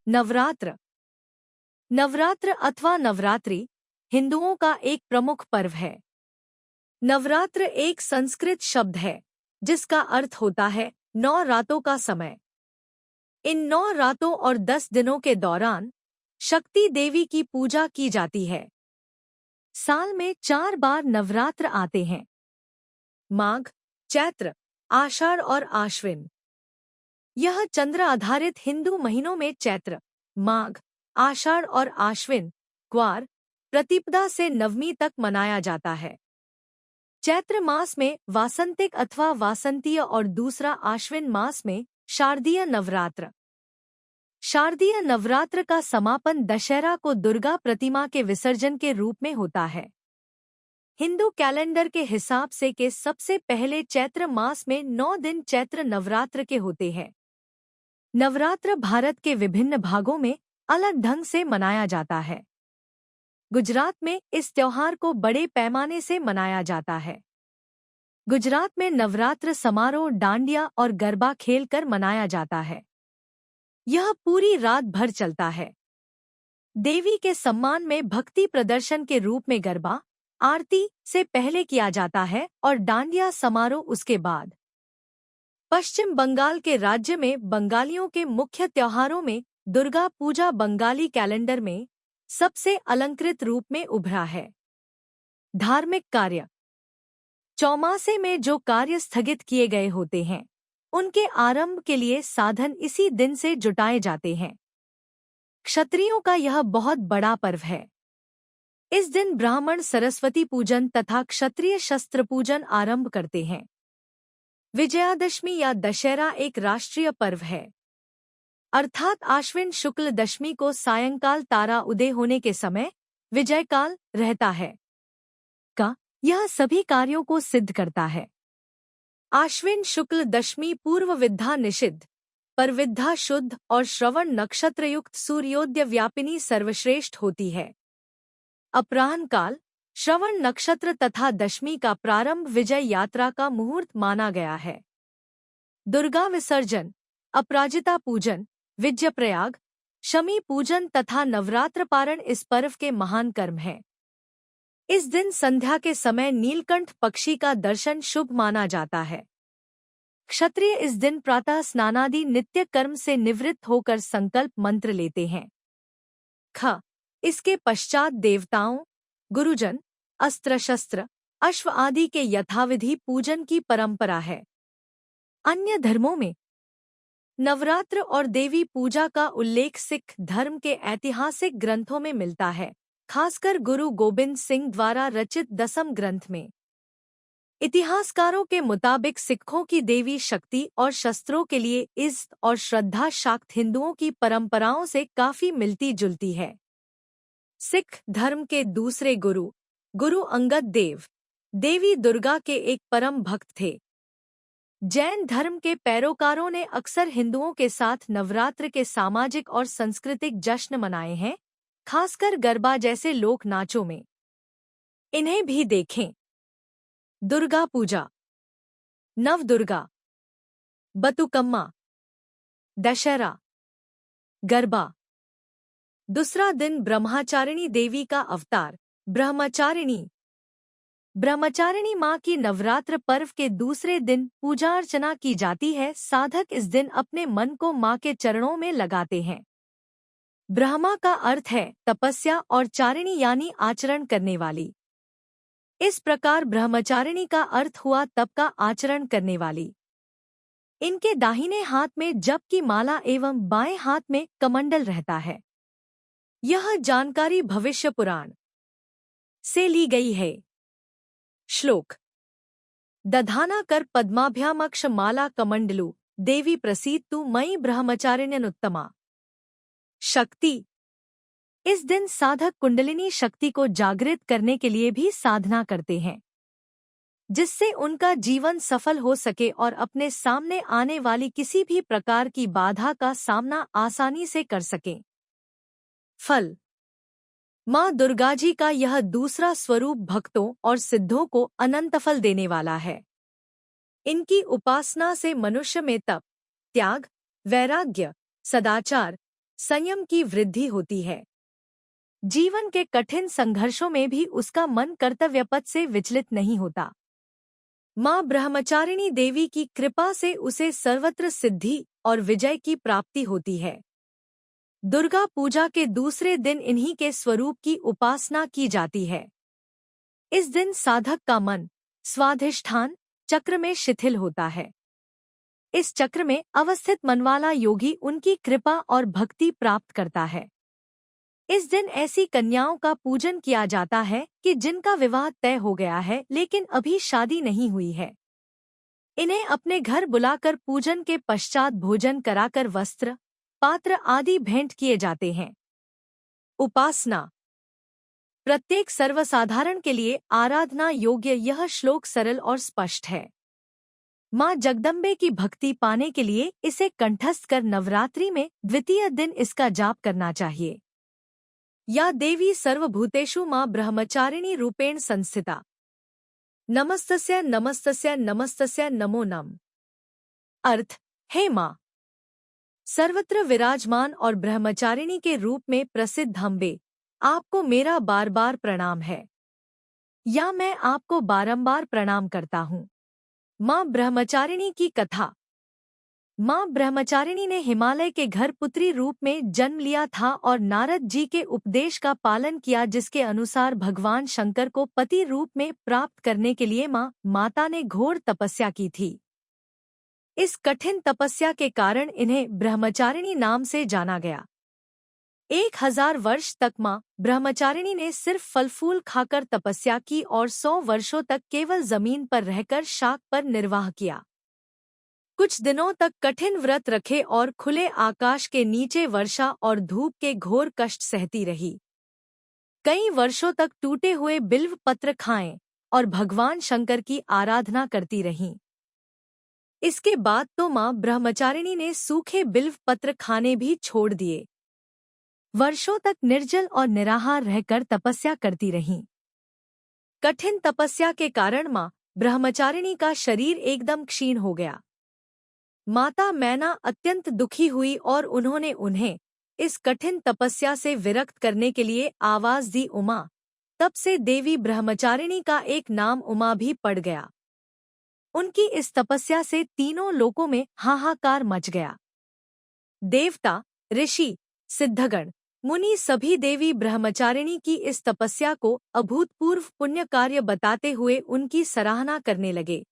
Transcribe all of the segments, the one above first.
नवरात्र। नवरात्र अथवा नवरात्रि हिंदुओं का एक प्रमुख पर्व है। नवरात्र एक संस्कृत शब्द है जिसका अर्थ होता है 9 रातों का समय। इन 9 रातों और 10 दिनों के दौरान शक्ति देवी की पूजा की जाती है। साल में 4 बार नवरात्र आते हैं: माघ, चैत्र, आषाढ़ और आश्विन। यह चंद्र आधारित हिंदू महीनों में चैत्र, माघ, आषाढ़ और आश्विन, ग्वार, प्रतिपदा से नवमी तक मनाया जाता है। चैत्र मास में वासंतिक अथवा वासंतीय और दूसरा आश्विन मास में शारदीय नवरात्र। शारदीय नवरात्र का समापन दशहरा को दुर्गा प्रतिमा के विसर्जन के रूप में होता है। हिंदू कैलेंडर के हिसाब से के सबसे पहले चैत्र मास में 9 दिन चैत्र नवरात्र के होते हैं। नवरात्र भारत के विभिन्न भागों में अलग ढंग से मनाया जाता है। गुजरात में इस त्योहार को बड़े पैमाने से मनाया जाता है। गुजरात में नवरात्र समारोह डांडिया और गरबा खेलकर मनाया जाता है। यह पूरी रात भर चलता है। देवी के सम्मान में भक्ति प्रदर्शन के रूप में गरबा आरती से पहले किया जाता है और डांडिया समारोह उसके बाद। पश्चिम बंगाल के राज्य में बंगालियों के मुख्य त्योहारों में दुर्गा पूजा बंगाली कैलेंडर में सबसे अलंकृत रूप में उभरा है। धार्मिक कार्य। चौमासे में जो कार्य स्थगित किए गए होते हैं उनके आरंभ के लिए साधन इसी दिन से जुटाए जाते हैं। क्षत्रियों का यह बहुत बड़ा पर्व है। इस दिन ब्राह्मण सरस्वती पूजन तथा क्षत्रिय शस्त्र पूजन आरंभ करते हैं। विजयादशमी या दशहरा एक राष्ट्रीय पर्व है, अर्थात आश्विन शुक्ल दशमी को सायंकाल तारा उदय होने के समय विजयकाल रहता है। यह सभी कार्यों को सिद्ध करता है। आश्विन शुक्ल दशमी पूर्व विद्या निषिद्ध, परविद्या शुद्ध और श्रवण नक्षत्रयुक्त सूर्योदय व्यापिनी सर्वश्रेष्ठ होती है। अपराह्न काल, श्रवण नक्षत्र तथा दशमी का प्रारंभ विजय यात्रा का मुहूर्त माना गया है। दुर्गा विसर्जन, अपराजिता पूजन, विजयप्रयाग, शमी पूजन तथा नवरात्र पारण इस पर्व के महान कर्म हैं। इस दिन संध्या के समय नीलकंठ पक्षी का दर्शन शुभ माना जाता है। क्षत्रिय इस दिन प्रातः स्नानादि नित्य कर्म से निवृत्त होकर संकल्प मंत्र लेते हैं। इसके पश्चात देवताओं, गुरुजन, अस्त्र शस्त्र, अश्व आदि के यथाविधि पूजन की परंपरा है। अन्य धर्मों में नवरात्र और देवी पूजा का उल्लेख सिख धर्म के ऐतिहासिक ग्रंथों में मिलता है, खासकर गुरु गोबिंद सिंह द्वारा रचित दसम ग्रंथ में। इतिहासकारों के मुताबिक सिखों की देवी शक्ति और शस्त्रों के लिए इज्जत और श्रद्धा शाक्त हिंदुओं की परंपराओं से काफी मिलती जुलती है। सिख धर्म के दूसरे गुरु, गुरु अंगद देव, देवी दुर्गा के एक परम भक्त थे। जैन धर्म के पैरोकारों ने अक्सर हिंदुओं के साथ नवरात्र के सामाजिक और सांस्कृतिक जश्न मनाए हैं, खासकर गरबा जैसे लोक नाचों में। इन्हें भी देखें। दुर्गा पूजा, नवदुर्गा, बतुकम्मा, दशहरा, गरबा। दूसरा दिन ब्रह्मचारिणी देवी का अवतार, ब्रह्मचारिणी। ब्रह्मचारिणी माँ की नवरात्र पर्व के दूसरे दिन पूजा अर्चना की जाती है। साधक इस दिन अपने मन को माँ के चरणों में लगाते हैं। ब्रह्मा का अर्थ है तपस्या और चारिणी यानी आचरण करने वाली। इस प्रकार ब्रह्मचारिणी का अर्थ हुआ तप का आचरण करने वाली। इनके दाहिने हाथ में जप की माला एवं बाएं हाथ में कमंडल रहता है। यह जानकारी भविष्य पुराण से ली गई है। श्लोक: दधाना कर पद्माभ्यामक्ष माला कमंडलु, देवी प्रसीदतु मयि ब्रह्मचारिण्यनुत्तमा। शक्ति। इस दिन साधक कुंडलिनी शक्ति को जागृत करने के लिए भी साधना करते हैं, जिससे उनका जीवन सफल हो सके और अपने सामने आने वाली किसी भी प्रकार की बाधा का सामना आसानी से कर सकें। फल। माँ दुर्गाजी का यह दूसरा स्वरूप भक्तों और सिद्धों को अनंत फल देने वाला है। इनकी उपासना से मनुष्य में तप, त्याग, वैराग्य, सदाचार, संयम की वृद्धि होती है। जीवन के कठिन संघर्षों में भी उसका मन कर्तव्य पथ से विचलित नहीं होता। माँ ब्रह्मचारिणी देवी की कृपा से उसे सर्वत्र सिद्धि और विजय की प्राप्ति होती है। दुर्गा पूजा के दूसरे दिन इन्हीं के स्वरूप की उपासना की जाती है। इस दिन साधक का मन स्वाधिष्ठान चक्र में शिथिल होता है। इस चक्र में अवस्थित मनवाला योगी उनकी कृपा और भक्ति प्राप्त करता है। इस दिन ऐसी कन्याओं का पूजन किया जाता है कि जिनका विवाह तय हो गया है लेकिन अभी शादी नहीं हुई है। इन्हें अपने घर बुलाकर पूजन के पश्चात भोजन कराकर वस्त्र, पात्र आदि भेंट किए जाते हैं। उपासना। प्रत्येक सर्वसाधारण के लिए आराधना योग्य यह श्लोक सरल और स्पष्ट है। माँ जगदम्बे की भक्ति पाने के लिए इसे कंठस्थ कर नवरात्रि में द्वितीय दिन इसका जाप करना चाहिए। या देवी सर्वभूतेषु माँ ब्रह्मचारिणी रूपेण संस्थिता। नमस्तस्य नमस्तस्य नमस्तस्य नमो नम। अर्थ, हे माँ, सर्वत्र विराजमान और ब्रह्मचारिणी के रूप में प्रसिद्ध अम्बे, आपको मेरा बार बार प्रणाम है, या मैं आपको बारंबार प्रणाम करता हूँ। माँ ब्रह्मचारिणी की कथा। माँ ब्रह्मचारिणी ने हिमालय के घर पुत्री रूप में जन्म लिया था और नारद जी के उपदेश का पालन किया, जिसके अनुसार भगवान शंकर को पति रूप में प्राप्त करने के लिए माता ने घोर तपस्या की थी। इस कठिन तपस्या के कारण इन्हें ब्रह्मचारिणी नाम से जाना गया। 1000 वर्ष तक माँ ब्रह्मचारिणी ने सिर्फ फल फूल खाकर तपस्या की और 100 वर्षों तक केवल जमीन पर रहकर शाक पर निर्वाह किया। कुछ दिनों तक कठिन व्रत रखे और खुले आकाश के नीचे वर्षा और धूप के घोर कष्ट सहती रही। कई वर्षों तक टूटे हुए बिल्व पत्र खाएं और भगवान शंकर की आराधना करती रहीं। इसके बाद तो माँ ब्रह्मचारिणी ने सूखे बिल्व पत्र खाने भी छोड़ दिए। वर्षों तक निर्जल और निराहार रहकर तपस्या करती रहीं। कठिन तपस्या के कारण माँ ब्रह्मचारिणी का शरीर एकदम क्षीण हो गया। माता मैना अत्यंत दुखी हुई और उन्होंने उन्हें इस कठिन तपस्या से विरक्त करने के लिए आवाज दी उमा। तब से देवी ब्रह्मचारिणी का एक नाम उमा भी पड़ गया। उनकी इस तपस्या से तीनों लोकों में हाहाकार मच गया। देवता, ऋषि, सिद्धगण, मुनि सभी देवी ब्रह्मचारिणी की इस तपस्या को अभूतपूर्व पुण्य कार्य बताते हुए उनकी सराहना करने लगे।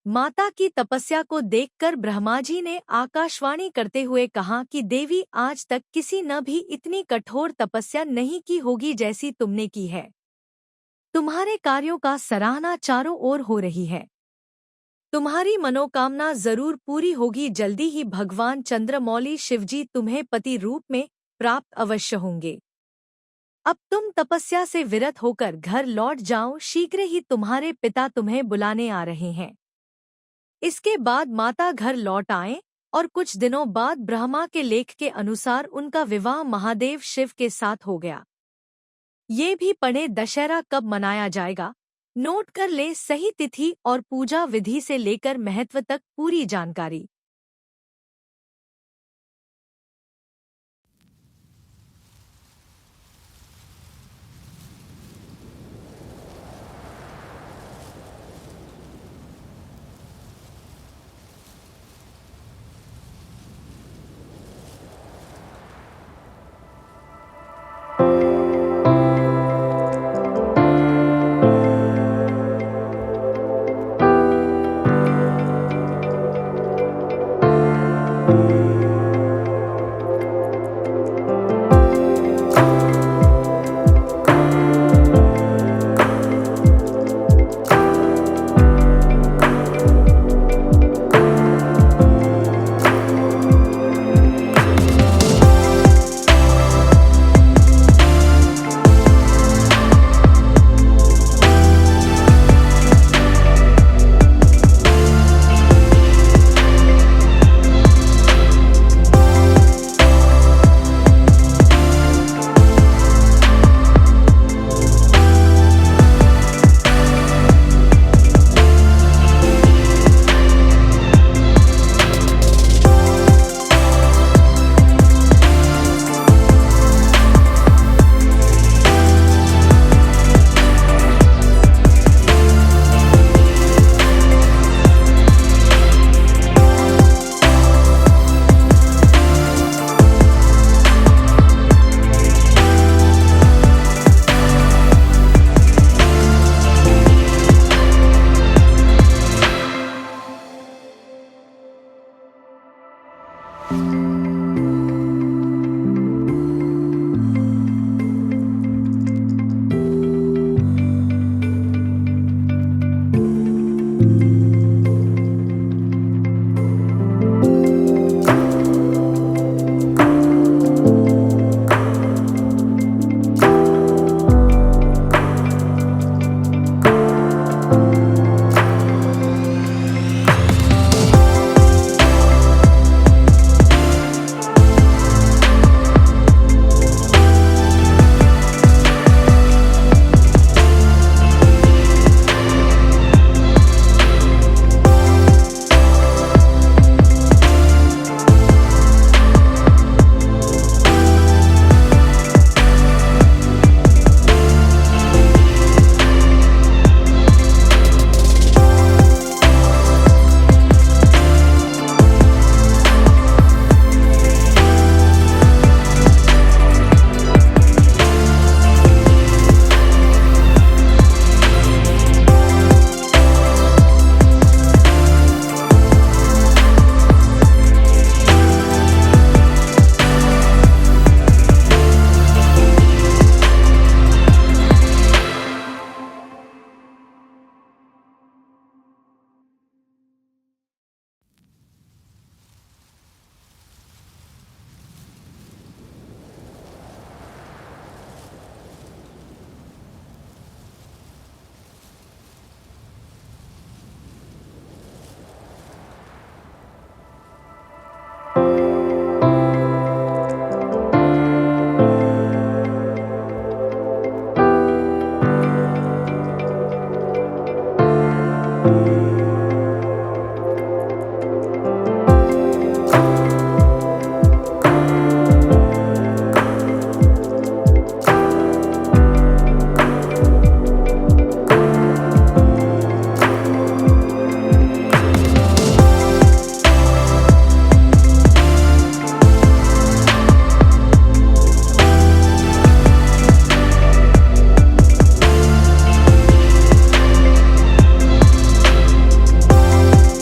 माता की तपस्या को देखकर ब्रह्मा जी ने आकाशवाणी करते हुए कहा कि देवी, आज तक किसी ने भी इतनी कठोर तपस्या नहीं की होगी जैसी तुमने की है। तुम्हारे कार्यों का सराहना चारों ओर हो रही है। तुम्हारी मनोकामना जरूर पूरी होगी। जल्दी ही भगवान चंद्रमौली शिवजी तुम्हें पति रूप में प्राप्त अवश्य होंगे। अब तुम तपस्या से विरत होकर घर लौट जाओ। शीघ्र ही तुम्हारे पिता तुम्हें बुलाने आ रहे हैं। इसके बाद माता घर लौट आए और कुछ दिनों बाद ब्रह्मा के लेख के अनुसार उनका विवाह महादेव शिव के साथ हो गया। ये भी पढ़े दशहरा कब मनाया जाएगा। नोट कर ले सही तिथि और पूजा विधि से लेकर महत्व तक पूरी जानकारी।